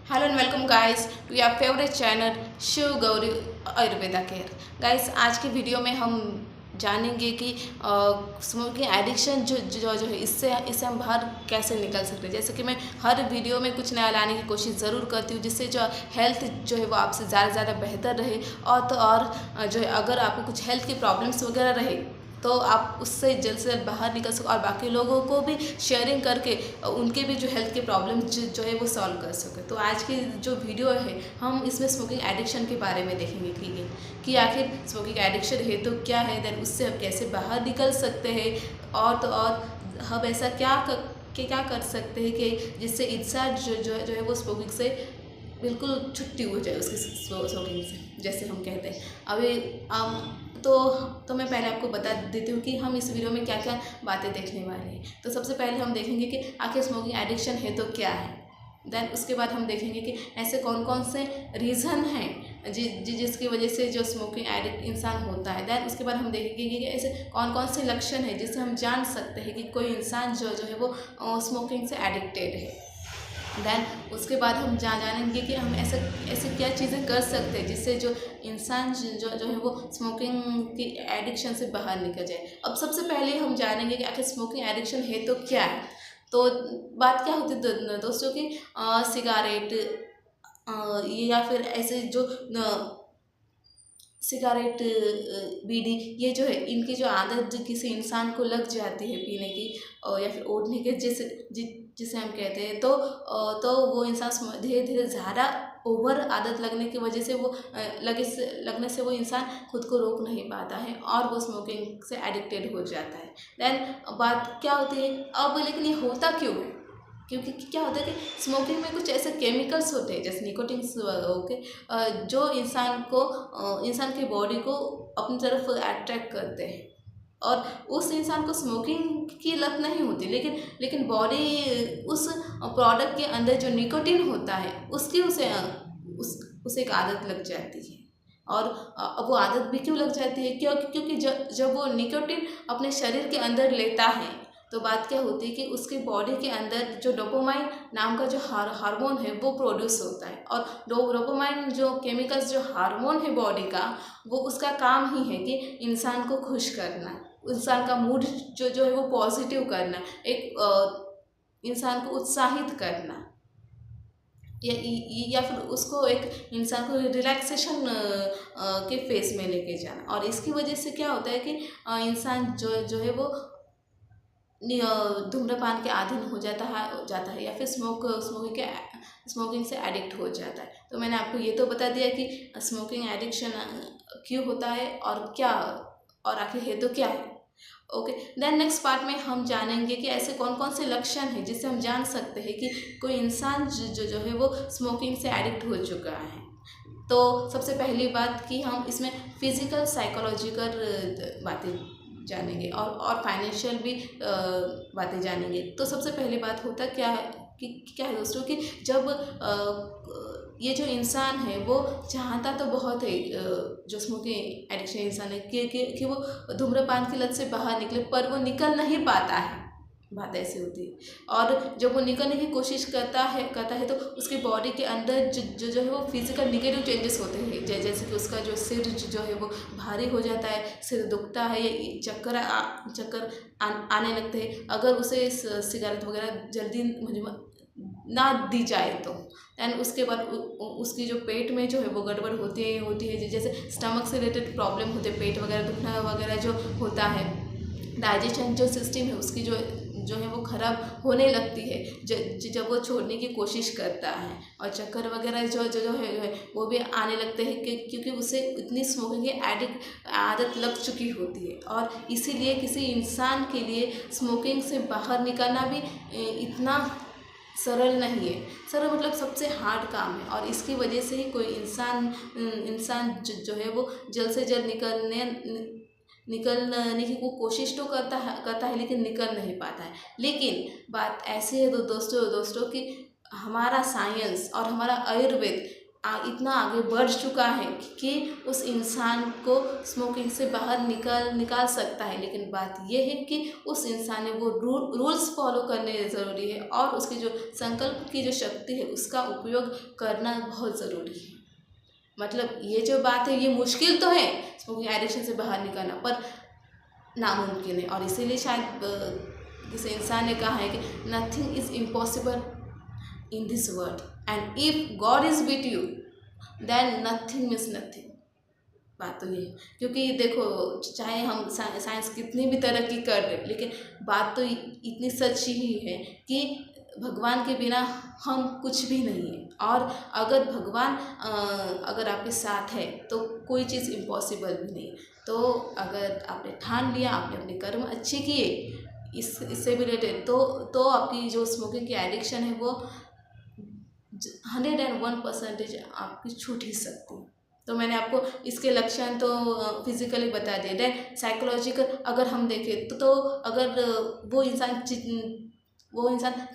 Hello and welcome guys to your favourite channel Shiv Gauri Ayurveda care. Guys आज की video में हम जानेंगे कि स्मोकिंग एडिक्शन जो है इससे हम बाहर कैसे निकल सकते हैं। जैसे कि मैं हर वीडियो में कुछ नया लाने की कोशिश ज़रूर करती हूँ, जिससे जो हेल्थ जो है वो आपसे ज़्यादा से ज़्यादा बेहतर रहे। और तो और जो है अगर आपको कुछ हेल्थ की प्रॉब्लम्स वगैरह रहे तो आप उससे जल्द से जल्द बाहर निकल सको और बाकी लोगों को भी शेयरिंग करके उनके भी जो हेल्थ के प्रॉब्लम जो है वो सॉल्व कर सके। तो आज की जो वीडियो है हम इसमें स्मोकिंग एडिक्शन के बारे में देखेंगे कि आखिर स्मोकिंग एडिक्शन है तो क्या है, देन उससे हम कैसे बाहर निकल सकते हैं। और तो और हम ऐसा क्या कर सकते हैं कि जिससे इंसान जो है वो स्मोकिंग से बिल्कुल छुट्टी हो जाए उसकी स्मोकिंग से, जैसे हम कहते हैं। अभी तो मैं पहले आपको बता देती हूँ कि हम इस वीडियो में क्या क्या बातें देखने वाले हैं। तो सबसे पहले हम देखेंगे कि आखिर स्मोकिंग एडिक्शन है तो क्या है। देन उसके बाद हम देखेंगे कि ऐसे कौन कौन से रीज़न हैं जिसकी वजह से जो स्मोकिंग एडिक्ट इंसान होता है। देन उसके बाद हम देखेंगे कि ऐसे कौन कौन से लक्षण हैं जिससे हम जान सकते हैं कि कोई इंसान जो है वो स्मोकिंग से एडिक्टेड है। देन उसके बाद हम जानेंगे कि हम ऐसे क्या चीज़ें कर सकते हैं जिससे जो इंसान जो है वो स्मोकिंग की एडिक्शन से बाहर निकल जाए। अब सबसे पहले हम जानेंगे कि आखिर स्मोकिंग एडिक्शन है तो क्या है। तो बात क्या होती है दोस्तों की सिगारेट या फिर ऐसे जो सिगारेट बीड़ी, ये जो है इनकी जो आदत जो किसी इंसान को लग जाती है पीने की या फिर ओढ़ने के जिसे हम कहते हैं तो वो इंसान धीरे धीरे ज़्यादा ओवर आदत लगने की वजह से वो लगने से वो इंसान खुद को रोक नहीं पाता है और वो स्मोकिंग से एडिक्टेड हो जाता है। देन बात क्या होती है अब, लेकिन ये होता क्यों है? क्योंकि क्या होता है कि स्मोकिंग में कुछ ऐसे केमिकल्स होते हैं जैसे निकोटिन्स ओके, जो इंसान की बॉडी को अपनी तरफ अट्रैक्ट करते हैं। और उस इंसान को स्मोकिंग की लत नहीं होती, लेकिन बॉडी उस प्रोडक्ट के अंदर जो निकोटिन होता है उसकी उसे एक आदत लग जाती है। और वो आदत भी क्यों लग जाती है? क्योंकि जब वो निकोटिन अपने शरीर के अंदर लेता है तो बात क्या होती है कि उसके बॉडी के अंदर जो डोपामाइन नाम का जो हार्मोन है वो प्रोड्यूस होता है। और डोपामाइन जो केमिकल्स जो हार्मोन है बॉडी का, वो उसका काम ही है कि इंसान को खुश करना, इंसान का मूड जो है वो पॉजिटिव करना, एक इंसान को उत्साहित करना या फिर उसको एक इंसान को रिलैक्सेशन के फेस में लेके जाना। और इसकी वजह से क्या होता है कि इंसान जो है वो धूम्रपान के अधीन हो जाता है या फिर स्मोकिंग से एडिक्ट हो जाता है। तो मैंने आपको ये तो बता दिया कि स्मोकिंग एडिक्शन क्यों होता है और आखिर है तो क्या है। ओके, देन नेक्स्ट पार्ट में हम जानेंगे कि ऐसे कौन कौन से लक्षण हैं जिससे हम जान सकते हैं कि कोई इंसान जो है वो स्मोकिंग से एडिक्ट हो चुका है। तो सबसे पहली बात कि हम इसमें फिजिकल साइकोलॉजिकल बातें जानेंगे और फाइनेंशियल भी बातें जानेंगे। तो सबसे पहली बात होता क्या है कि क्या है दोस्तों कि जब ये जो इंसान है वो चाहता तो बहुत है, जो स्मोकिंग एडिक्शन इंसान है कि वो धूम्रपान की लत से बाहर निकले, पर वो निकल नहीं पाता है। बात ऐसी होती है। और जब वो निकलने की कोशिश करता है तो उसकी बॉडी के अंदर जो है वो फिजिकल निगेटिव चेंजेस होते हैं। जैसे कि उसका जो सिर जो है वो भारी हो जाता है, सिर दुखता है या चक्कर आने लगते हैं अगर उसे सिगरेट वगैरह जल्दी ना दी जाए तो। एंड उसके बाद उसकी जो पेट में जो है वो गड़बड़ होती है, जैसे स्टमक से रिलेटेड प्रॉब्लम होते हैं, पेट वगैरह दुखना वगैरह जो होता है। डाइजेशन जो सिस्टम है उसकी जो है वो ख़राब होने लगती है जब वो छोड़ने की कोशिश करता है। और चक्कर वगैरह जो है वो भी आने लगते हैं क्योंकि उसे इतनी स्मोकिंग की आदत लग चुकी होती है। और इसीलिए किसी इंसान के लिए स्मोकिंग से बाहर निकलना भी इतना सरल नहीं है। सरल मतलब सबसे हार्ड काम है। और इसकी वजह से ही कोई इंसान जो है वो जल्द से जल्द निकलने की वो कोशिश तो करता है लेकिन निकल नहीं पाता है। लेकिन बात ऐसी है तो दोस्तों कि हमारा साइंस और हमारा आयुर्वेद इतना आगे बढ़ चुका है कि उस इंसान को स्मोकिंग से बाहर निकाल सकता है। लेकिन बात ये है कि उस इंसान ने वो रूल्स फॉलो करने ज़रूरी है और उसकी जो संकल्प की जो शक्ति है उसका उपयोग करना बहुत ज़रूरी है। मतलब ये जो बात है ये मुश्किल तो है स्मोकिंग एडिक्शन से बाहर निकलना, पर नामुमकिन है। और इसीलिए शायद किस इंसान ने कहा है कि nothing is impossible in this world and if God is with you then nothing means nothing. बात तो ये है, क्योंकि देखो चाहे हम साइंस कितनी भी तरक्की कर रहे लेकिन बात तो इतनी सच्ची ही है कि भगवान के बिना हम कुछ भी नहीं है। और अगर भगवान अगर आपके साथ है तो कोई चीज़ इम्पॉसिबल भी नहीं। तो अगर आपने ठान लिया, आपने अपने कर्म अच्छे किए इससे भी रिलेटेड, तो आपकी जो स्मोकिंग की एडिक्शन है वो 101% आपकी छूट ही सकती है। तो मैंने आपको इसके लक्षण तो फिजिकली बता दिए। देन साइकोलॉजिकल अगर हम देखें तो अगर वो इंसान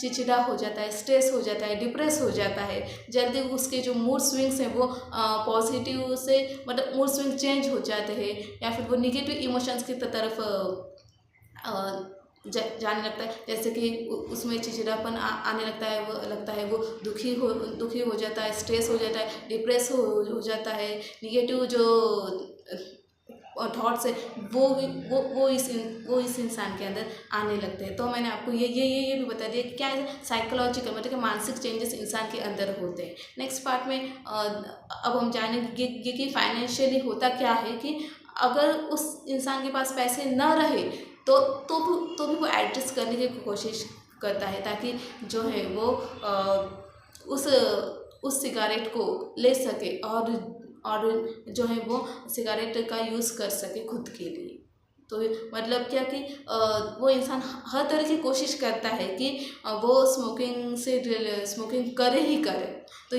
चिड़चिड़ा हो जाता है, स्ट्रेस हो जाता है, डिप्रेस हो जाता है, जल्दी उसके जो मूड स्विंग्स हैं वो पॉजिटिव से मतलब मूड स्विंग चेंज हो जाते हैं या फिर वो निगेटिव इमोशंस की तरफ जाने लगता है। जैसे कि उसमें चिड़चिड़ापन आने लगता है, वो दुखी हो जाता है, स्ट्रेस हो जाता है, डिप्रेस हो जाता है, निगेटिव जो थॉट्स है वो इस इंसान के अंदर आने लगते हैं। तो मैंने आपको ये भी बता दिया कि क्या साइकोलॉजिकल मतलब कि मानसिक चेंजेस इंसान के अंदर होते हैं। नेक्स्ट पार्ट में अब हम जानेंगे कि फाइनेंशियली होता क्या है कि अगर उस इंसान के पास पैसे न रहे तो भी वो एडजस्ट करने की कोशिश करता है ताकि जो है वो उस सिगारेट को ले सके और जो है वो सिगारेट का यूज़ कर सके खुद के लिए। तो मतलब क्या कि वो इंसान हर तरह की कोशिश करता है कि वो स्मोकिंग करे ही करे। तो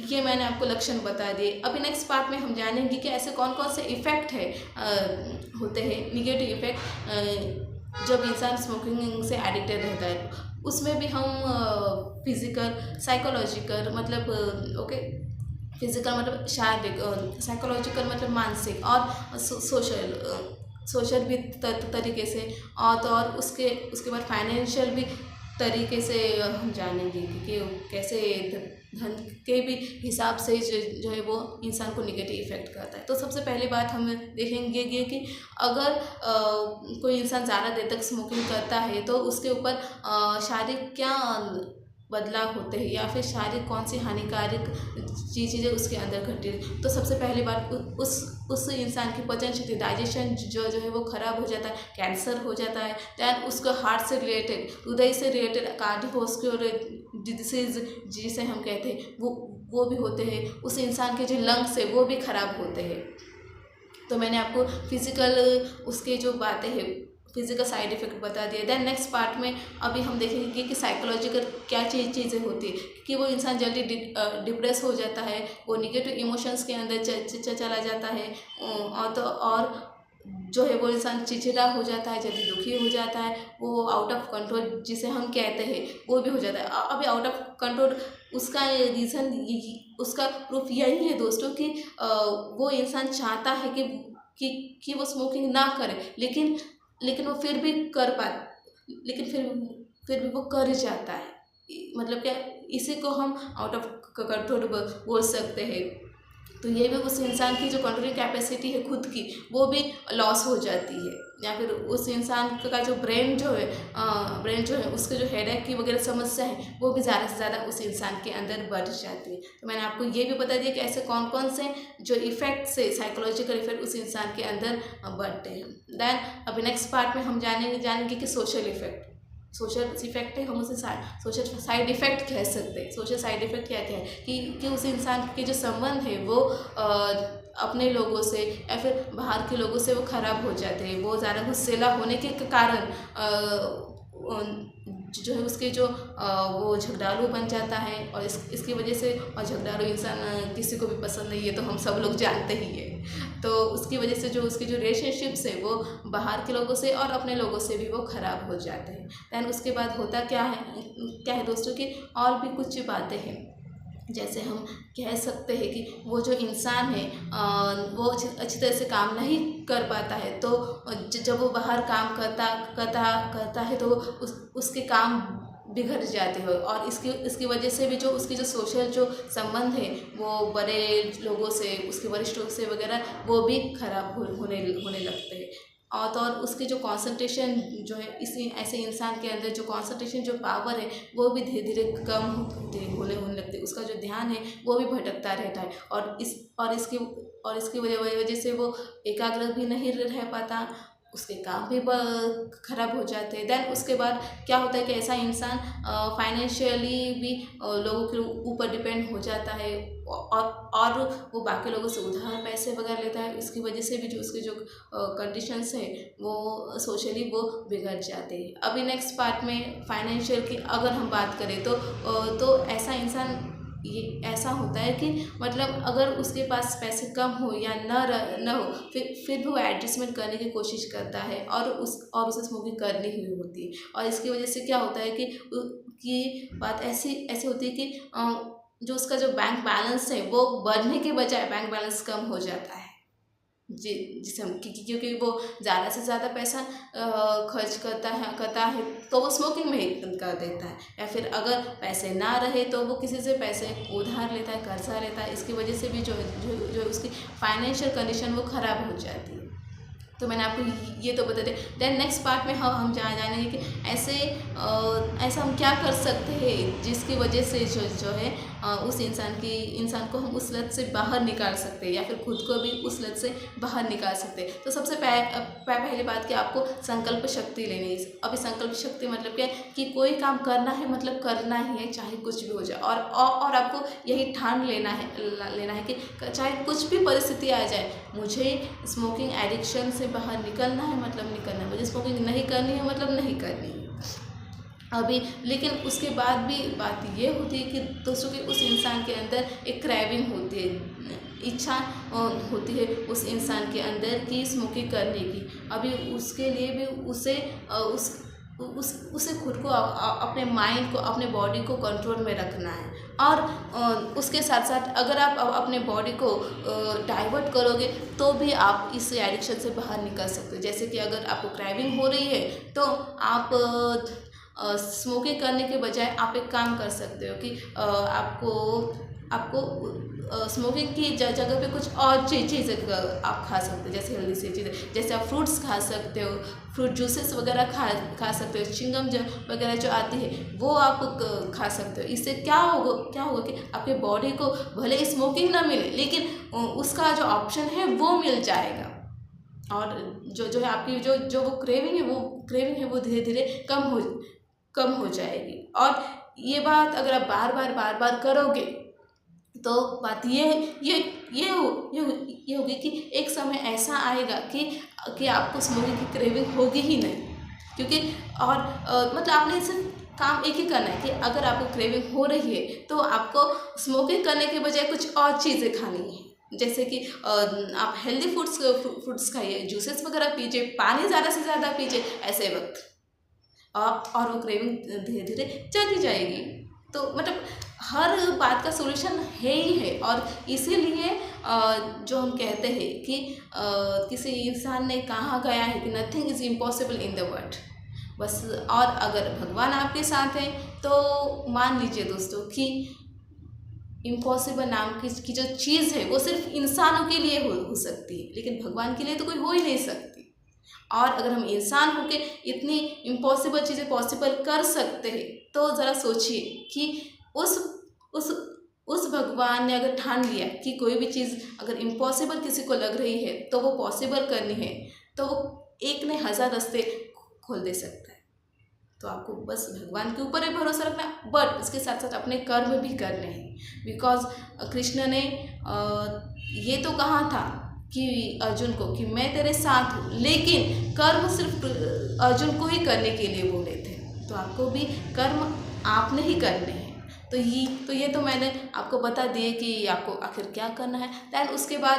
ये मैंने आपको लक्षण बता दिए। अभी नेक्स्ट पार्ट में हम जानेंगे कि ऐसे कौन कौन से इफ़ेक्ट होते हैं निगेटिव इफ़ेक्ट जब इंसान स्मोकिंग से एडिक्टेड रहता है। उसमें भी हम फिज़िकल साइकोलॉजिकल मतलब फिज़िकल मतलब शारीरिक, साइकोलॉजिकल मतलब मानसिक और सोशल भी तरीके से और उसके बाद फाइनेंशियल भी तरीके से हम जानेंगे कि कैसे धन के भी हिसाब से जो है वो इंसान को निगेटिव इफ़ेक्ट करता है। तो सबसे पहली बात हम देखेंगे ये कि अगर कोई इंसान ज़्यादा देर तक स्मोकिंग करता है तो उसके ऊपर शारीरिक क्या बदलाव होते हैं या फिर शारीरिक कौन सी हानिकारक चीज़ें उसके अंदर घटती है। तो सबसे पहली बात उस इंसान की पाचन शक्ति डाइजेशन जो है वो ख़राब हो जाता है, कैंसर हो जाता है। दैन उसको हार्ट से रिलेटेड हृदय से रिलेटेड कार्डियोवास्कुलर डिसीज़ जिसे हम कहते हैं वो भी होते हैं। उस इंसान के जो लंग्स है वो भी ख़राब होते हैं। तो मैंने आपको फिज़िकल उसके जो बातें हैं फिज़िकल साइड इफ़ेक्ट बता दिए। दैन नेक्स्ट पार्ट में अभी हम देखेंगे कि साइकोलॉजिकल क्या चीज़ें होती है कि वो इंसान जल्दी डिप्रेस हो जाता है, वो निगेटिव इमोशंस के अंदर चला जाता है और जो है वो इंसान चिड़चिड़ा हो जाता है, जल्दी दुखी हो जाता है, वो आउट ऑफ कंट्रोल जिसे हम कहते हैं वो भी हो जाता है। अभी आउट ऑफ कंट्रोल उसका रीज़न उसका प्रूफ यही है दोस्तों कि वो इंसान चाहता है कि वो स्मोकिंग ना करे लेकिन वो फिर भी कर पाता लेकिन फिर भी वो कर जाता है। मतलब क्या इसी को हम आउट ऑफ कंट्रोल बोल सकते हैं। तो ये भी उस इंसान की जो कंट्रोलिंग कैपेसिटी है खुद की वो भी लॉस हो जाती है या फिर उस इंसान का जो ब्रेन जो है उसके जो हेडेक की वगैरह समस्या है वो भी ज़्यादा से ज़्यादा उस इंसान के अंदर बढ़ जाती है। तो मैंने आपको ये भी बता दिया कि ऐसे कौन कौन से जो इफ़ेक्ट्स है साइकोलॉजिकल इफेक्ट उस इंसान के अंदर बढ़ते हैं। दैन अभी नेक्स्ट पार्ट में हम जानेंगे कि सोशल इफेक्ट है, हम उसे सोशल साइड इफ़ेक्ट कह सकते हैं। सोशल साइड इफ़ेक्ट क्या है कि उस इंसान के जो संबंध है वो अपने लोगों से या फिर बाहर के लोगों से वो ख़राब हो जाते हैं। वो ज़्यादा गुस्सैला होने के कारण जो है उसके जो वो झगड़ालू बन जाता है और इसकी वजह से और झगड़ालू इंसान किसी को भी पसंद नहीं है, तो हम सब लोग जानते ही है। तो उसकी वजह से जो उसकी जो रिलेशनशिप्स है वो बाहर के लोगों से और अपने लोगों से भी वो ख़राब हो जाते हैं। दैन उसके बाद होता क्या है दोस्तों कि और भी कुछ बातें हैं जैसे हम कह सकते हैं कि वो जो इंसान है वो अच्छी तरह से काम नहीं कर पाता है, तो जब वो बाहर काम करता है तो उसके काम बिगड़ जाते हैं। और इसकी वजह से भी जो उसकी जो सोशल जो संबंध है वो बड़े लोगों से, उसके वरिष्ठों से वगैरह, वो भी खराब होने लगते हैं। और उसकी जो कंसंट्रेशन जो है, इसी ऐसे इंसान के अंदर जो कंसंट्रेशन जो पावर है वो भी धीरे धीरे कम होने लगती है। उसका जो ध्यान है वो भी भटकता रहता है, और इसकी वजह से वो एकाग्र भी नहीं रह पाता, उसके काम भी खराब हो जाते हैं। देन उसके बाद क्या होता है कि ऐसा इंसान फाइनेंशियली भी लोगों के ऊपर डिपेंड हो जाता है, और वो बाकी लोगों से उधार पैसे वगैरह लेता है। इसकी वजह से भी जो उसके जो कंडीशंस है वो सोशली वो बिगड़ जाते हैं। अभी नेक्स्ट पार्ट में फाइनेंशियल की अगर हम बात करें तो ऐसा इंसान ये ऐसा होता है कि मतलब अगर उसके पास पैसे कम हो या न हो, फिर भी वो एडजस्टमेंट करने की कोशिश करता है, और उसे स्मोकिंग करनी ही होती है। और इसकी वजह से क्या होता है कि बात ऐसी होती है कि जो उसका जो बैंक बैलेंस है वो बढ़ने के बजाय बैंक बैलेंस कम हो जाता है, जी, जिसे हम क्योंकि वो ज़्यादा से ज़्यादा पैसा खर्च करता है तो वो स्मोकिंग में ही कर देता है, या फिर अगर पैसे ना रहे तो वो किसी से पैसे उधार लेता है, कर्जा लेता है। इसकी वजह से भी जो उसकी फाइनेंशियल कंडीशन वो ख़राब हो जाती है। तो मैंने आपको ये तो बता दें। देन नेक्स्ट पार्ट में हम जानेंगे कि ऐसा हम क्या कर सकते हैं जिसकी वजह से जो है उस इंसान को हम उस लत से बाहर निकाल सकते हैं, या फिर खुद को भी उस लत से बाहर निकाल सकते हैं। तो सबसे पहली बात कि आपको संकल्प शक्ति लेनी है। अभी संकल्प शक्ति मतलब क्या है कि कोई काम करना है, मतलब करना ही है, चाहे कुछ भी हो जाए। और आपको यही ठान लेना है कि चाहे कुछ भी परिस्थिति आ जाए, मुझे स्मोकिंग एडिक्शन से बाहर निकलना है, मतलब निकलना है। मुझे स्मोकिंग नहीं करनी है, मतलब नहीं करनी है। अभी लेकिन उसके बाद भी बात ये होती है कि दोस्तों कि उस इंसान के अंदर एक क्रेविंग होती है, इच्छा होती है उस इंसान के अंदर की स्मोकिंग करने की। अभी उसके लिए भी उसे खुद को अपने माइंड को, अपने बॉडी को कंट्रोल में रखना है। और उसके साथ साथ अगर आप अपने बॉडी को डाइवर्ट करोगे तो भी आप इस एडिक्शन से बाहर निकल सकते हो। जैसे कि अगर आपको क्रेविंग हो रही है तो आप स्मोकिंग करने के बजाय आप एक काम कर सकते हो कि आपको स्मोकिंग की जगह पे कुछ और चीज़ें आप खा सकते हो, जैसे हेल्दी सी चीज़ें, जैसे आप फ्रूट्स खा सकते हो, फ्रूट जूसेस वगैरह खा सकते हो, चिंगम वगैरह जो आती है वो आप खा सकते हो। इससे क्या होगा कि आपके बॉडी को भले स्मोकिंग ना मिले, लेकिन उसका जो ऑप्शन है वो मिल जाएगा, और जो है आपकी जो वो क्रेविंग है वो धीरे धीरे कम हो जाएगी। और ये बात अगर आप बार बार करोगे तो बात ये होगी कि एक समय ऐसा आएगा कि आपको स्मोकिंग की क्रेविंग होगी ही नहीं, क्योंकि और मतलब आपने सिर्फ काम एक ही करना है कि अगर आपको क्रेविंग हो रही है तो आपको स्मोकिंग करने के बजाय कुछ और चीज़ें खानी है। जैसे कि आप हेल्दी फ्रूट्स खाइए, जूसेस वगैरह पीजिए, पानी ज़्यादा से ज़्यादा पीजिए ऐसे वक्त, और वो क्रेविंग धीरे धीरे चली जाएगी। तो मतलब हर बात का सोल्यूशन है ही है, और इसीलिए जो हम कहते हैं कि किसी इंसान ने कहा गया है कि nothing is impossible in the world, बस। और अगर भगवान आपके साथ हैं तो मान लीजिए दोस्तों कि इम्पॉसिबल नाम की जो चीज़ है वो सिर्फ इंसानों के लिए हो सकती है, लेकिन भगवान के लिए तो कोई हो ही नहीं सकती। और अगर हम इंसान होके इतनी इम्पॉसिबल चीज़ें पॉसिबल कर सकते हैं तो ज़रा सोचिए कि उस भगवान ने अगर ठान लिया कि कोई भी चीज़ अगर इम्पॉसिबल किसी को लग रही है तो वो पॉसिबल करनी है, तो वो एक ने 1000 रास्ते खोल दे सकता है। तो आपको बस भगवान के ऊपर ही भरोसा रखना, बट उसके साथ साथ अपने कर्म भी करने हैं। बिकॉज कृष्ण ने ये तो कहा था कि अर्जुन को कि मैं तेरे साथ हूँ, लेकिन कर्म सिर्फ अर्जुन को ही करने के लिए बोले थे। तो आपको भी कर्म आपने ही करने हैं। तो ये तो मैंने आपको बता दिए कि आपको आखिर क्या करना है। दैन उसके बाद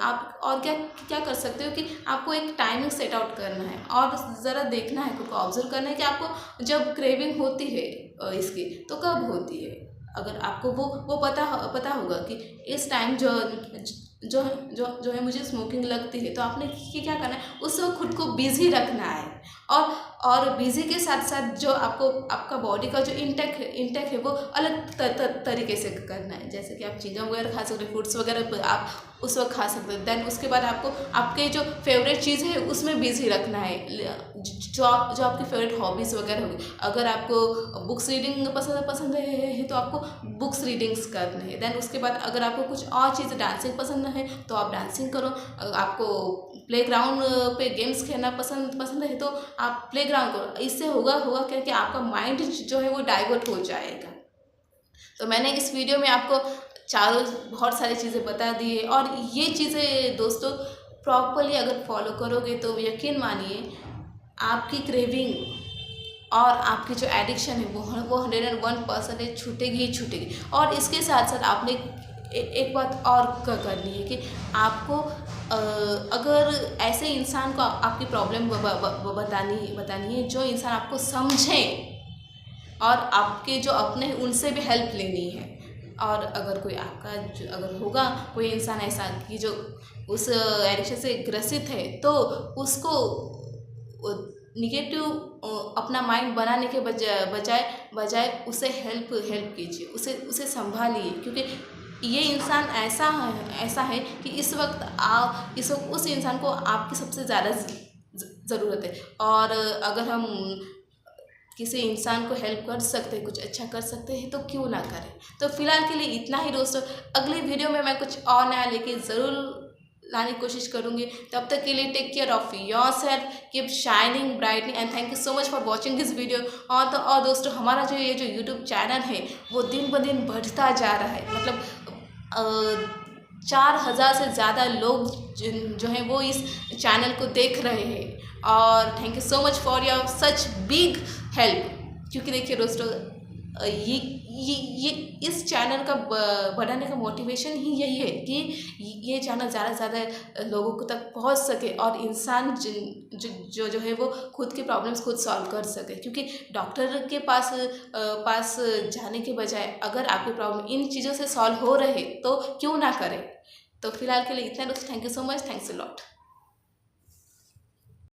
आप और क्या कर सकते हो कि आपको एक टाइमिंग सेट आउट करना है, और ज़रा देखना है, खुद को ऑब्जर्व करना है कि आपको जब क्रेविंग होती है इसकी तो कब होती है। अगर आपको वो पता होगा कि इस टाइम जो है मुझे स्मोकिंग लगती है, तो आपने क्या करना है, उस वक्त खुद को बिजी रखना है। और बिजी के साथ साथ जो आपका बॉडी का जो इंटेक है वो अलग तरीके से करना है। जैसे कि आप चिंगम वगैरह खा सकते हो, फ्रूट्स वगैरह आप उस वक्त खा सकते हो। देन उसके बाद आपको आपके जो फेवरेट चीज़ है उसमें बिजी रखना है, जो आपकी फेवरेट हॉबीज़ वगैरह होगी। अगर आपको बुक्स रीडिंग पसंद है तो आपको बुक्स रीडिंग्स करनी है। देन उसके बाद अगर आपको कुछ और चीज़ डांसिंग पसंद है तो आप डांसिंग करो। आपको प्लेग्राउंड पे गेम्स खेलना पसंद है तो आप प्लेग्राउंड करो। इससे होगा क्या कि आपका माइंड जो है वो डाइवर्ट हो जाएगा। तो मैंने इस वीडियो में आपको चारों बहुत सारी चीज़ें बता दी है, और ये चीज़ें दोस्तों प्रॉपरली अगर फॉलो करोगे तो यकीन मानिए आपकी क्रेविंग और आपकी जो एडिक्शन है वो 101% छूटेगी ही छूटेगी। और इसके साथ साथ आपने एक बात और करनी है कि आपको अगर ऐसे इंसान को आपकी प्रॉब्लम बतानी है, जो इंसान आपको समझे और आपके जो अपने हैं उनसे भी हेल्प लेनी है। और अगर कोई आपका अगर होगा कोई इंसान ऐसा कि जो उस एडिक्शन से ग्रसित है, तो उसको निगेटिव अपना माइंड बनाने के बजाय उसे हेल्प कीजिए, उसे संभालिए। क्योंकि ये इंसान ऐसा है कि इस वक्त उस इंसान को आपकी सबसे ज़्यादा ज़रूरत है। और अगर हम किसी इंसान को हेल्प कर सकते हैं, कुछ अच्छा कर सकते हैं, तो क्यों ना करें। तो फिलहाल के लिए इतना ही दोस्तों। अगली वीडियो में मैं कुछ और नया लेके ज़रूर लाने की कोशिश करूँगी। तब तक के लिए take care of yourself, keep shining brightly, and thank you so much for watching this video. और दोस्तों हमारा जो यूट्यूब चैनल है वो दिन ब दिन बढ़ता जा रहा है। मतलब 4000 से ज़्यादा लोग जो हैं वो इस चैनल को देख रहे हैं। और thank you so much for your such big help. क्योंकि देखिए दोस्तों, ये इस चैनल का बढ़ाने का मोटिवेशन ही यही है कि ये चैनल ज़्यादा से ज़्यादा लोगों को तक पहुंच सके, और इंसान जो है वो खुद की प्रॉब्लम्स खुद सॉल्व कर सके। क्योंकि डॉक्टर के पास जाने के बजाय अगर आपकी प्रॉब्लम इन चीज़ों से सॉल्व हो रहे तो क्यों ना करें। तो फिलहाल के लिए इतना दोस्तों, thank you so much, thanks a lot.